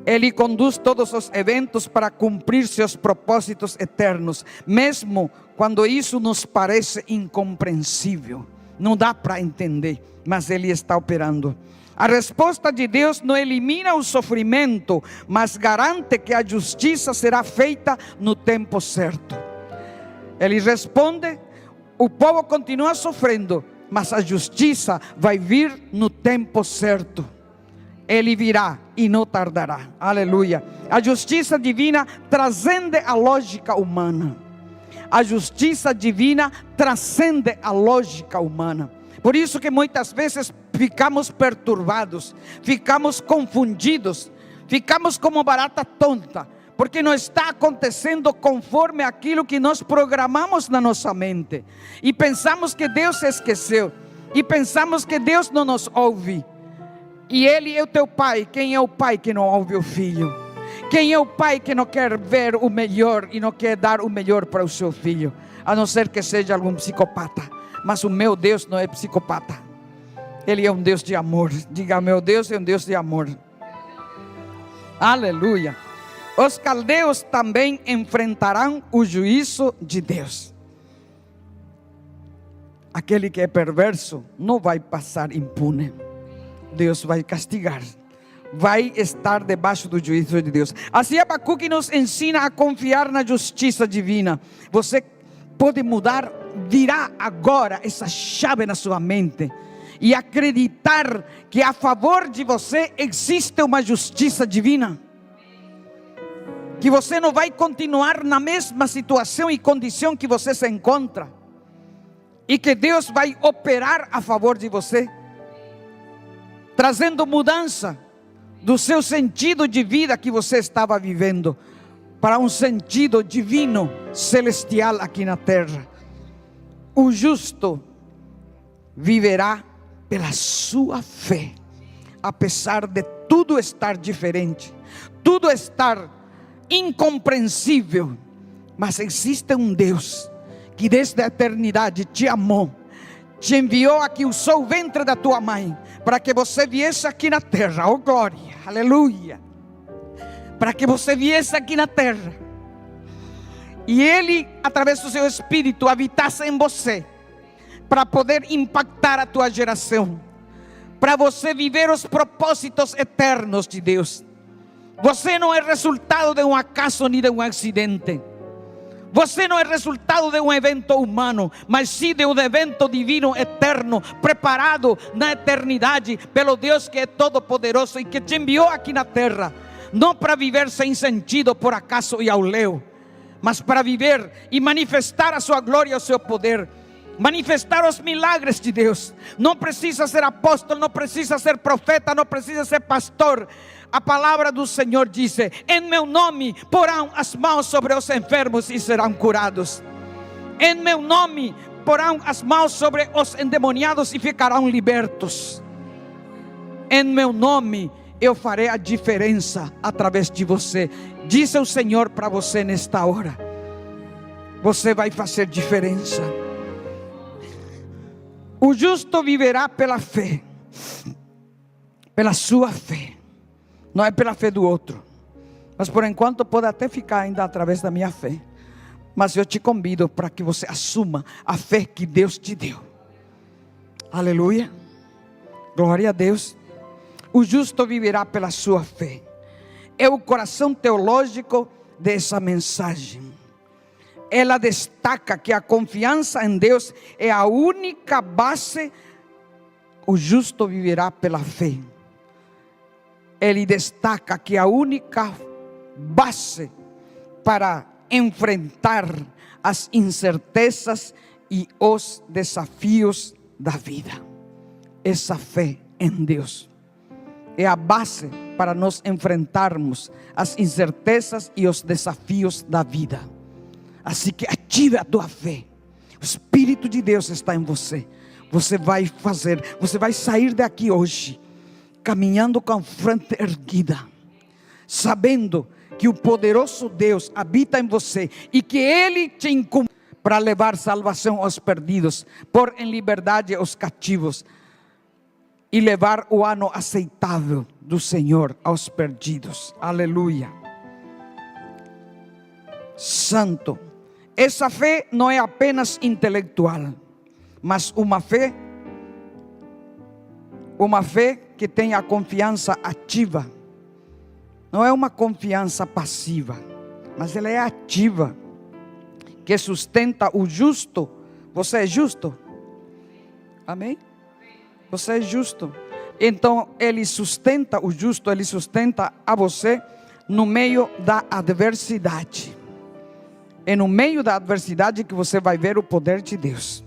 [SPEAKER 1] Ele conduz todos os eventos para cumprir seus propósitos eternos, mesmo quando isso nos parece incompreensível. Não dá para entender, mas Ele está operando. A resposta de Deus não elimina o sofrimento, mas garante que a justiça será feita no tempo certo. Ele responde: o povo continua sofrendo, mas a justiça vai vir no tempo certo. Ele virá e não tardará. Aleluia. A justiça divina transcende a lógica humana. A justiça divina transcende a lógica humana. Por isso que muitas vezes ficamos perturbados, ficamos confundidos, ficamos como barata tonta, porque não está acontecendo conforme aquilo que nós programamos na nossa mente. E pensamos que Deus se esqueceu, e pensamos que Deus não nos ouve. E Ele é o teu Pai. Quem é o pai que não ouve o filho? Quem é o pai que não quer ver o melhor e não quer dar o melhor para o seu filho? A não ser que seja algum psicopata. Mas o meu Deus não é psicopata. Ele é um Deus de amor. Diga: meu Deus é um Deus de amor. Aleluia. Os caldeus também enfrentarão o juízo de Deus. Aquele que é perverso não vai passar impune. Deus vai castigar, vai estar debaixo do juízo de Deus. Assim Abacuque nos ensina a confiar na justiça divina. Você pode mudar, virá agora essa chave na sua mente e acreditar que a favor de você existe uma justiça divina, que você não vai continuar na mesma situação e condição que você se encontra, e que Deus vai operar a favor de você, trazendo mudança do seu sentido de vida que você estava vivendo, para um sentido divino, celestial aqui na terra. O justo viverá pela sua fé, apesar de tudo estar diferente, tudo estar incompreensível. Mas existe um Deus que desde a eternidade te amou, te enviou aqui, usou o ventre da tua mãe, para que você viesse aqui na terra. Oh glória, aleluia. Para que você viesse aqui na terra, e Ele, através do seu Espírito, habitasse em você, para poder impactar a tua geração, para você viver os propósitos eternos de Deus. Você não é resultado de um acaso nem de um acidente. Você não é resultado de um evento humano, mas sim de um evento divino eterno, preparado na eternidade pelo Deus que é todo poderoso e que te enviou aqui na terra, não para viver sem sentido por acaso e ao léu, mas para viver e manifestar a sua glória e o seu poder, manifestar os milagres de Deus. Não precisa ser apóstolo, não precisa ser profeta, não precisa ser pastor. A palavra do Senhor diz: em meu nome porão as mãos sobre os enfermos e serão curados. Em meu nome porão as mãos sobre os endemoniados e ficarão libertos. Em meu nome eu farei a diferença através de você. Diz o Senhor para você nesta hora: você vai fazer diferença. O justo viverá pela fé, pela sua fé. Não é pela fé do outro, mas por enquanto pode até ficar ainda através da minha fé, Mas eu te convido para que você assuma a fé que Deus te deu. Aleluia. Glória a Deus. O justo viverá pela sua fé. É o coração teológico dessa mensagem. Ela destaca que a confiança em Deus é a única base. O justo viverá pela fé. Ele destaca que a única base para enfrentar as incertezas e os desafios da vida. Essa fé em Deus é a base para nós enfrentarmos as incertezas e os desafios da vida. Assim que ative a tua fé. O Espírito de Deus está em você. Você vai sair daqui hoje caminhando com a frente erguida, sabendo que o poderoso Deus habita em você e que Ele te incumbe para levar salvação aos perdidos, pôr em liberdade os cativos e levar o ano aceitável do Senhor aos perdidos. Aleluia. Santo. Essa fé não é apenas intelectual, mas uma fé que tem a confiança ativa. Não é uma confiança passiva, mas ela é ativa, que sustenta o justo. Você é justo? Amém? Você é justo. Então Ele sustenta o justo, Ele sustenta a você no meio da adversidade. É no meio da adversidade que você vai ver o poder de Deus.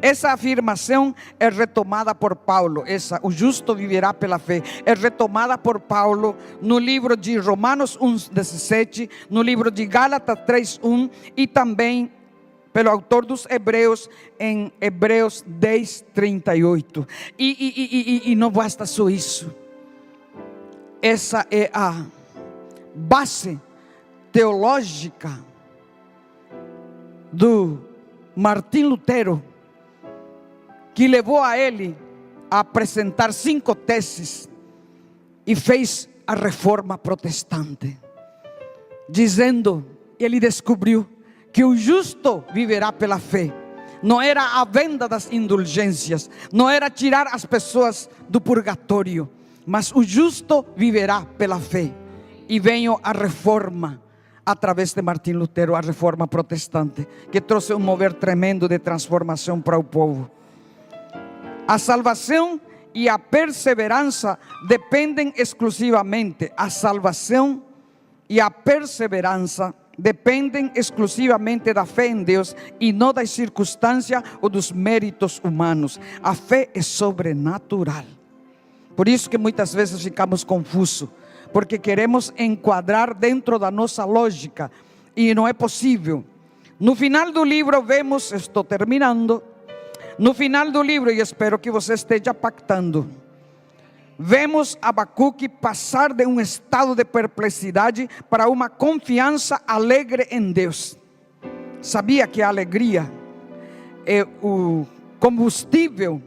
[SPEAKER 1] Essa afirmação é retomada por Paulo. O justo viverá pela fé. É retomada por Paulo no livro de Romanos 1:17, no livro de Gálatas 3:1 e também pelo autor dos Hebreus em Hebreus 10:38. E não basta só isso. Essa é a base teológica do Martim Lutero, que levou a ele a apresentar 5 teses e fez a reforma protestante, dizendo, ele descobriu que o justo viverá pela fé. Não era a venda das indulgências, não era tirar as pessoas do purgatório, mas o justo viverá pela fé. E veio a reforma através de Martim Lutero, a reforma protestante, que trouxe um mover tremendo de transformação para o povo. A salvação e a perseverança dependem exclusivamente. A salvação e a perseverança dependem exclusivamente da fé em Deus e não das circunstâncias ou dos méritos humanos. A fé é sobrenatural. Por isso que muitas vezes ficamos confusos, porque queremos enquadrar dentro da nossa lógica e não é possível. No final do livro vemos, estou terminando, no final do livro, e espero que você esteja pactando, vemos Abacuque passar de um estado de perplexidade para uma confiança alegre em Deus. Sabia que a alegria é o combustível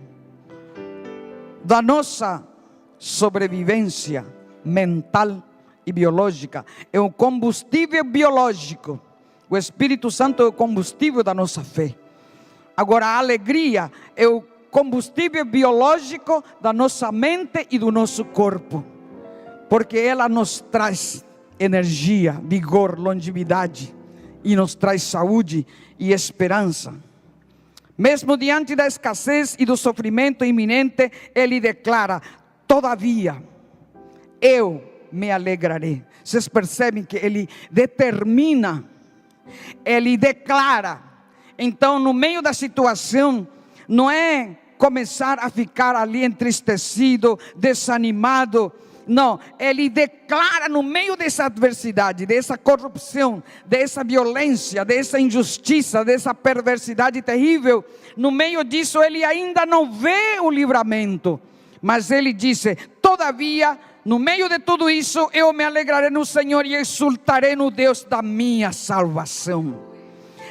[SPEAKER 1] da nossa sobrevivência mental e biológica? É um combustível biológico. O Espírito Santo é o combustível da nossa fé. Agora, a alegria é o combustível biológico da nossa mente e do nosso corpo, porque ela nos traz energia, vigor, longevidade e nos traz saúde e esperança. Mesmo diante da escassez e do sofrimento iminente, ele declara: todavia eu me alegrarei. Vocês percebem que ele determina, ele declara. Então, no meio da situação, não é começar a ficar ali entristecido, desanimado. Não, ele declara no meio dessa adversidade, dessa corrupção, dessa violência, dessa injustiça, dessa perversidade terrível. No meio disso, ele ainda não vê o livramento, mas ele disse: todavia, no meio de tudo isso, eu me alegrarei no Senhor e exultarei no Deus da minha salvação.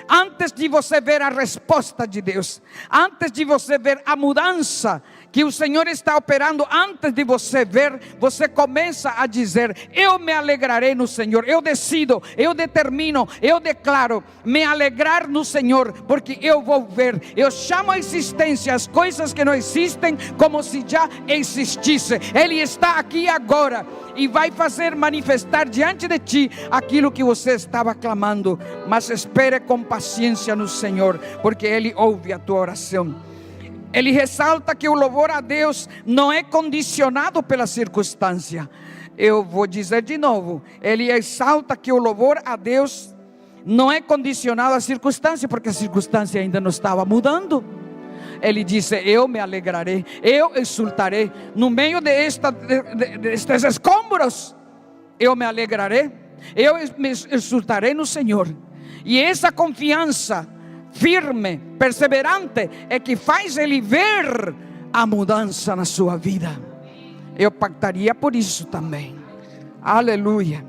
[SPEAKER 1] Antes de você ver a resposta de Deus, antes de você ver a mudança que o Senhor está operando antes de você ver, você começa a dizer: eu me alegrarei no Senhor. Eu decido, eu determino, eu declaro me alegrar no Senhor, porque eu vou ver. Eu chamo a existência as coisas que não existem como se já existisse. Ele está aqui agora e vai fazer manifestar diante de ti aquilo que você estava clamando. Mas espere com paciência no Senhor, porque Ele ouve a tua oração. Ele ressalta que o louvor a Deus não é condicionado pela circunstância. Eu vou dizer de novo. Ele ressalta que o louvor a Deus não é condicionado à circunstância, porque a circunstância ainda não estava mudando. Ele disse: eu me alegrarei, eu exultarei no meio destes escombros. Eu me alegrarei, eu me exultarei no Senhor. E essa confiança firme, perseverante, é que faz ele ver a mudança na sua vida. Eu pactaria por isso também. Aleluia.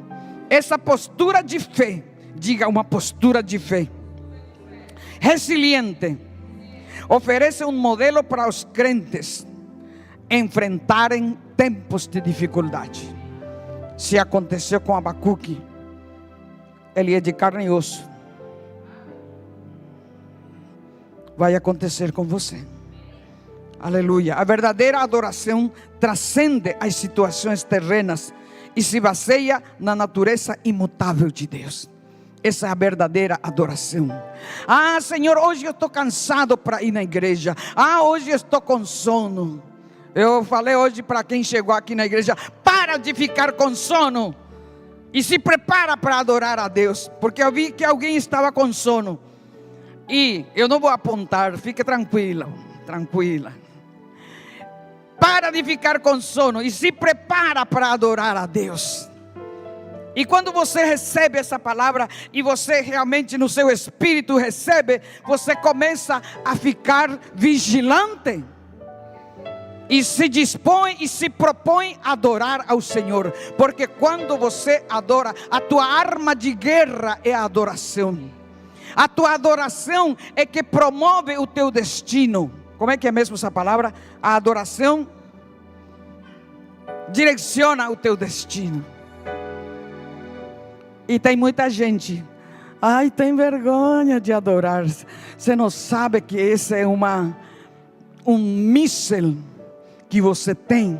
[SPEAKER 1] Essa postura de fé, diga, uma postura de fé resiliente, oferece um modelo para os crentes enfrentarem tempos de dificuldade. Se aconteceu com Abacuque, ele é de carne e osso, vai acontecer com você. Aleluia. A verdadeira adoração transcende as situações terrenas e se baseia na natureza imutável de Deus. Essa é a verdadeira adoração. Ah, Senhor, hoje eu estou cansado para ir na igreja. Ah, hoje eu estou com sono. Eu falei hoje para quem chegou aqui na igreja: para de ficar com sono e se prepara para adorar a Deus, porque eu vi que alguém estava com sono. E eu não vou apontar, fique tranquila, tranquila. Para de ficar com sono e se prepara para adorar a Deus. E quando você recebe essa palavra, e você realmente no seu espírito recebe, você começa a ficar vigilante. E se dispõe e se propõe a adorar ao Senhor. Porque quando você adora, a tua arma de guerra é a adoração. A tua adoração é que promove o teu destino. Como é que é mesmo essa palavra? A adoração direciona o teu destino. E tem muita gente: ai, tem vergonha de adorar. Você não sabe que esse é um míssil que você tem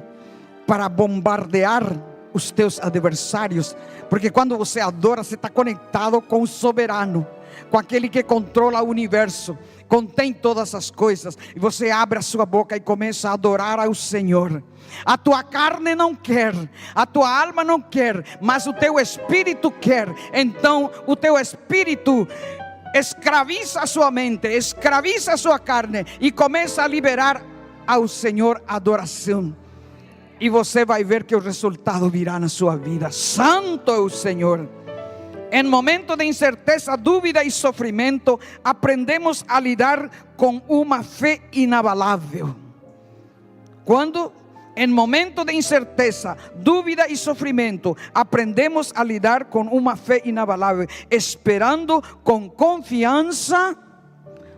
[SPEAKER 1] para bombardear os teus adversários. Porque quando você adora, você está conectado com o soberano, com aquele que controla o universo, contém todas as coisas. E você abre a sua boca e começa a adorar ao Senhor. A tua carne não quer, a tua alma não quer, mas o teu espírito quer. Então o teu espírito escraviza a sua mente, escraviza a sua carne e começa a liberar ao Senhor adoração. E você vai ver que o resultado virá na sua vida. Santo é o Senhor. Em momento de incerteza, dúvida e sofrimento, aprendemos a lidar com uma fé inabalável. Quando em momento de incerteza, dúvida e sofrimento, aprendemos a lidar com uma fé inabalável, esperando com confiança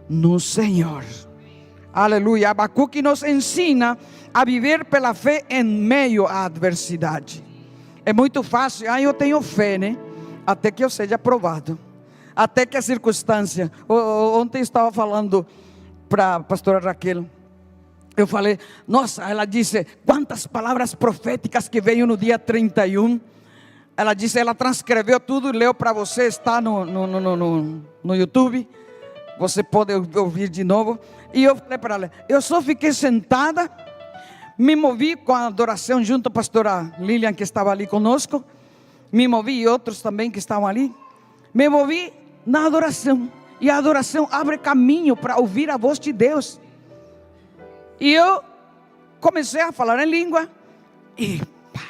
[SPEAKER 1] no Senhor. Aleluia. Abacuque nos ensina a viver pela fé em meio à adversidade. É muito fácil: eu tenho fé, né? Até que eu seja aprovado, até que a circunstância. Ontem eu estava falando para a pastora Raquel. Eu falei: nossa, ela disse, quantas palavras proféticas que veio no dia 31. Ela disse, ela transcreveu tudo e leu para você, está no YouTube. Você pode ouvir de novo. E eu falei para ela, eu só fiquei sentada, me movi com a adoração junto à pastora Lilian, que estava ali conosco. Me movi, e outros também que estavam ali. Me movi na adoração. E a adoração abre caminho para ouvir a voz de Deus. E eu comecei a falar em língua. E pá.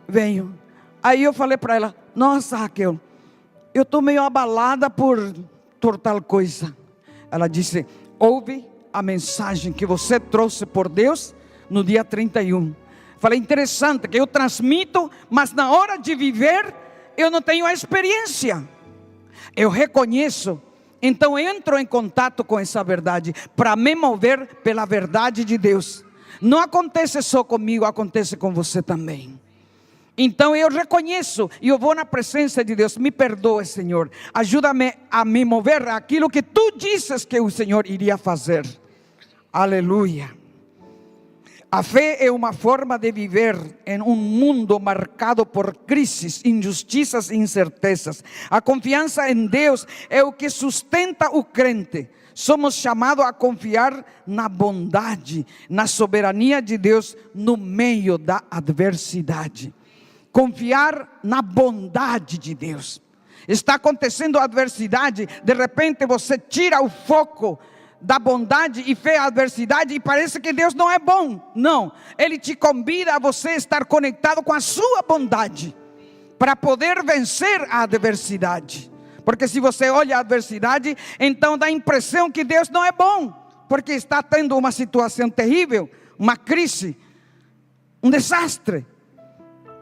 [SPEAKER 1] Venho. Aí eu falei para ela, nossa, Raquel, eu estou meio abalada por tal coisa. Ela disse, ouve a mensagem que você trouxe por Deus no dia 31. Falei, interessante, que eu transmito, mas na hora de viver, eu não tenho a experiência. Eu reconheço Então entro em contato com essa verdade para me mover pela verdade de Deus. Não acontece só comigo, acontece com você também. Então eu reconheço e eu vou na presença de Deus. Me perdoe, Senhor, ajuda-me a me mover aquilo que tu dizes que o Senhor iria fazer. Aleluia. A fé é uma forma de viver em um mundo marcado por crises, injustiças e incertezas. A confiança em Deus é o que sustenta o crente. Somos chamados a confiar na bondade, na soberania de Deus no meio da adversidade. Confiar na bondade de Deus. Está acontecendo a adversidade, de repente você tira o foco da bondade e vê a adversidade e parece que Deus não é bom. Não, Ele te convida a você estar conectado com a sua bondade para poder vencer a adversidade. Porque se você olha a adversidade, então dá a impressão que Deus não é bom, porque está tendo uma situação terrível, uma crise, um desastre.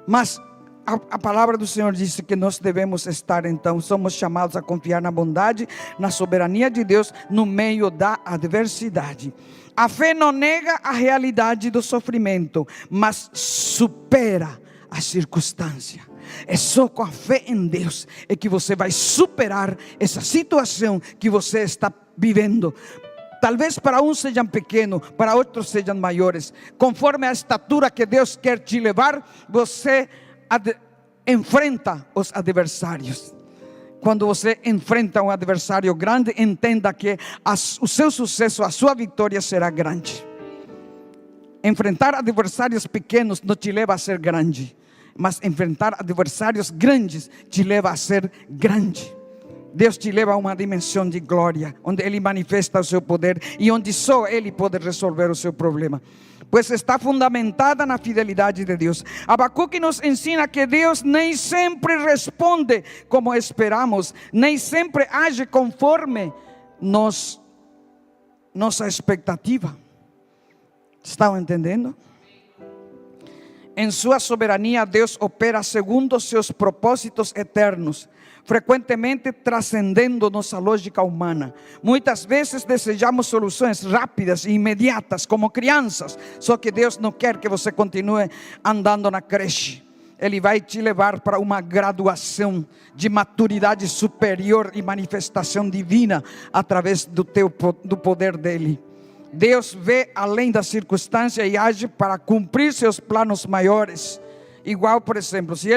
[SPEAKER 1] Mas a palavra do Senhor disse que nós devemos estar, então, somos chamados a confiar na bondade, na soberania de Deus no meio da adversidade. A fé não nega a realidade do sofrimento, mas supera a circunstância. É só com a fé em Deus é que você vai superar essa situação que você está vivendo. Talvez para uns sejam pequenos, para outros sejam maiores. Conforme a estatura que Deus quer te levar, você enfrenta os adversários. Quando você enfrenta um adversário grande, entenda que o seu sucesso, a sua vitória será grande. Enfrentar adversários pequenos não te leva a ser grande, mas enfrentar adversários grandes te leva a ser grande. Deus te leva a uma dimensão de glória, onde Ele manifesta o seu poder e onde só Ele pode resolver o seu problema, pois está fundamentada na fidelidade de Deus. Abacuque nos ensina que Deus nem sempre responde como esperamos, nem sempre age conforme nossa expectativa. Estão entendendo? Em sua soberania, Deus opera segundo seus propósitos eternos, frequentemente transcendendo nossa lógica humana. Muitas vezes desejamos soluções rápidas e imediatas, como crianças. Só que Deus não quer que você continue andando na creche. Ele vai te levar para uma graduação de maturidade superior e manifestação divina através do poder dele. Deus vê além da circunstância e age para cumprir seus planos maiores. Igual, por exemplo, se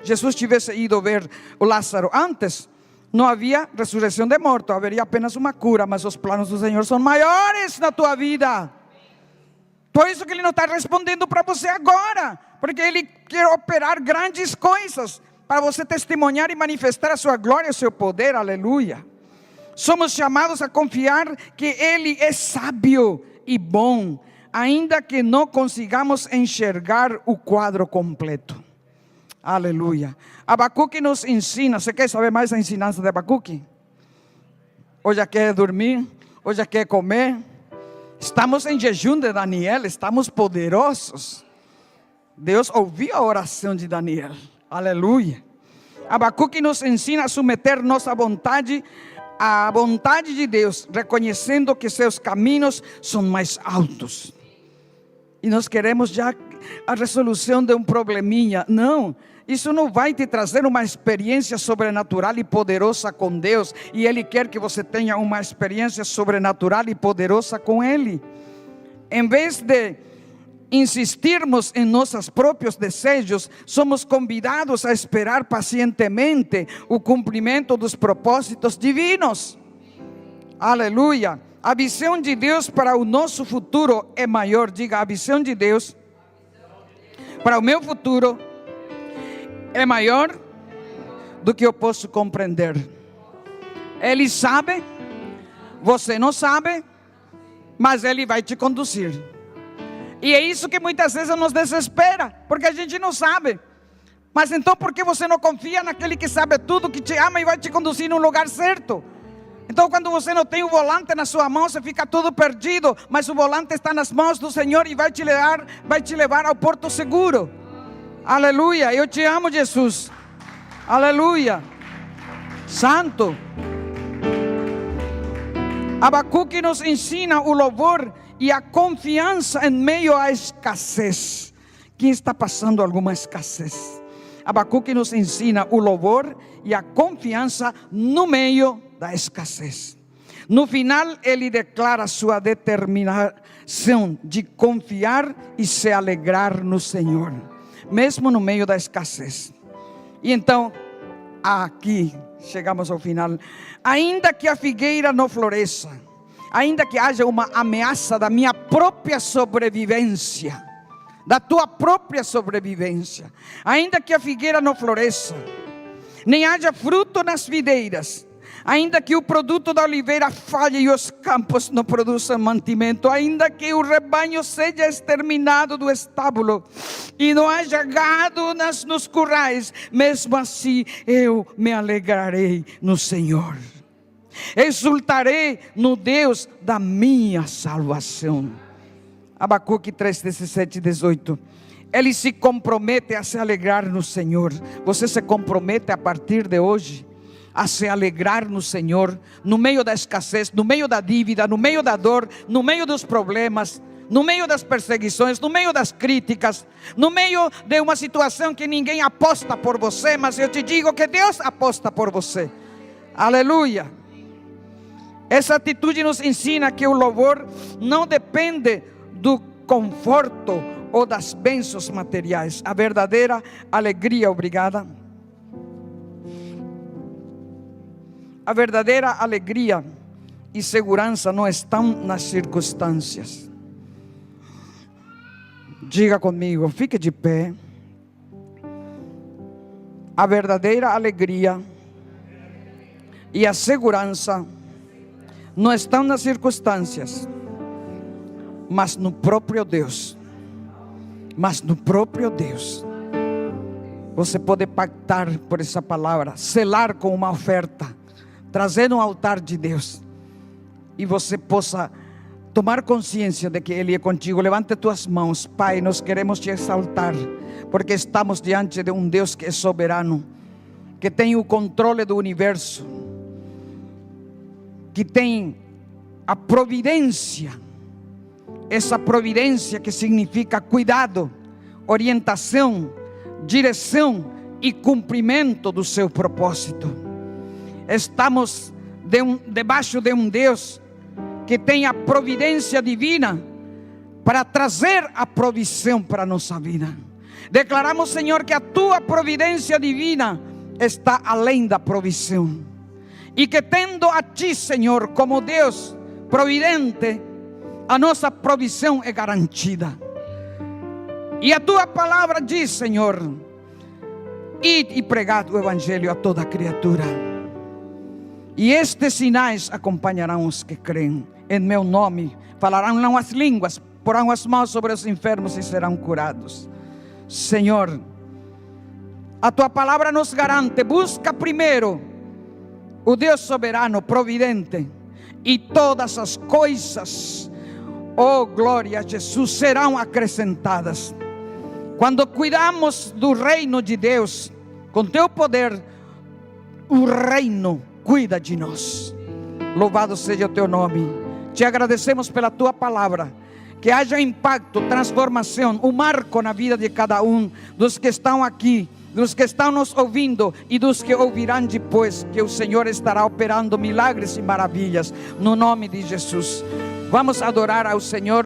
[SPEAKER 1] Jesus tivesse ido ver o Lázaro antes, não havia ressurreição de morto, haveria apenas uma cura. Mas os planos do Senhor são maiores na tua vida. Por isso que Ele não está respondendo para você agora, porque Ele quer operar grandes coisas para você testemunhar e manifestar a sua glória e o seu poder. Aleluia. Somos chamados a confiar que Ele é sábio e bom, ainda que não consigamos enxergar o quadro completo. Aleluia. Abacuque nos ensina. Você quer saber mais da ensinança de Abacuque? Ou já quer dormir? Ou já quer comer? Estamos em jejum de Daniel, estamos poderosos. Deus ouviu a oração de Daniel. Aleluia. Abacuque nos ensina a submeter nossa vontade à vontade de Deus, reconhecendo que seus caminhos são mais altos. E nós queremos já a resolução de um probleminha. Não, isso não vai te trazer uma experiência sobrenatural e poderosa com Deus. E Ele quer que você tenha uma experiência sobrenatural e poderosa com Ele. Em vez de insistirmos em nossos próprios desejos, somos convidados a esperar pacientemente o cumprimento dos propósitos divinos. Aleluia. A visão de Deus para o nosso futuro é maior. Diga, a visão de Deus para o meu futuro é maior do que eu posso compreender. Ele sabe, você não sabe, mas Ele vai te conduzir. E é isso que muitas vezes nos desespera, porque a gente não sabe. Mas então por que você não confia naquele que sabe tudo, que te ama e vai te conduzir no lugar certo? Então quando você não tem o volante na sua mão, você fica todo perdido, mas o volante está nas mãos do Senhor e vai te levar ao porto seguro. Aleluia, eu te amo, Jesus. Aleluia. Santo. Abacuque nos ensina o louvor e a confiança em meio à escassez. Quem está passando alguma escassez? Abacuque nos ensina o louvor e a confiança no meio da escassez. No final, ele declara sua determinação de confiar e se alegrar no Senhor, mesmo no meio da escassez. E então, aqui chegamos ao final. Ainda que a figueira não floresça, ainda que haja uma ameaça da minha própria sobrevivência, da tua própria sobrevivência, ainda que a figueira não floresça, nem haja fruto nas videiras, ainda que o produto da oliveira falhe e os campos não produzam mantimento, ainda que o rebanho seja exterminado do estábulo e não haja gado nos currais, mesmo assim eu me alegrarei no Senhor, exultarei no Deus da minha salvação. Abacuque 3, 17 e 18. Ele se compromete a se alegrar no Senhor. Você se compromete a partir de hoje a se alegrar no Senhor, no meio da escassez, no meio da dívida, no meio da dor, no meio dos problemas, no meio das perseguições, no meio das críticas, no meio de uma situação que ninguém aposta por você, mas eu te digo que Deus aposta por você. Aleluia. Essa atitude nos ensina que o louvor não depende do conforto ou das bênçãos materiais. A verdadeira alegria, obrigada. A verdadeira alegria e segurança não estão nas circunstâncias. Diga comigo, fique de pé. A verdadeira alegria e a segurança não estão nas circunstâncias, mas no próprio Deus. Mas no próprio Deus. Você pode pactar por essa palavra, selar com uma oferta, trazer no altar de Deus, e você possa tomar consciência de que Ele é contigo. Levante tuas mãos. Pai, nós queremos te exaltar, porque estamos diante de um Deus que é soberano, que tem o controle do universo, que tem a providência. Essa providência que significa cuidado, orientação, direção e cumprimento do seu propósito. Estamos debaixo de um Deus que tem a providência divina para trazer a provisão para a nossa vida. Declaramos, Senhor, que a tua providência divina está além da provisão, e que tendo a ti, Senhor, como Deus providente, a nossa provisão é garantida. E a tua palavra diz, Senhor, ide e pregad o evangelho a toda criatura, e estes sinais acompanharão os que creem. Em meu nome falarão novas línguas, porão as mãos sobre os enfermos e serão curados. Senhor, a tua palavra nos garante: busca primeiro o Deus soberano, providente, e todas as coisas, oh glória a Jesus, serão acrescentadas. Quando cuidamos do reino de Deus, com teu poder, o reino cuida de nós. Louvado seja o teu nome. Te agradecemos pela tua palavra. Que haja impacto, transformação, um marco na vida de cada um dos que estão aqui, dos que estão nos ouvindo e dos que ouvirão depois, que o Senhor estará operando milagres e maravilhas, no nome de Jesus. Vamos adorar ao Senhor.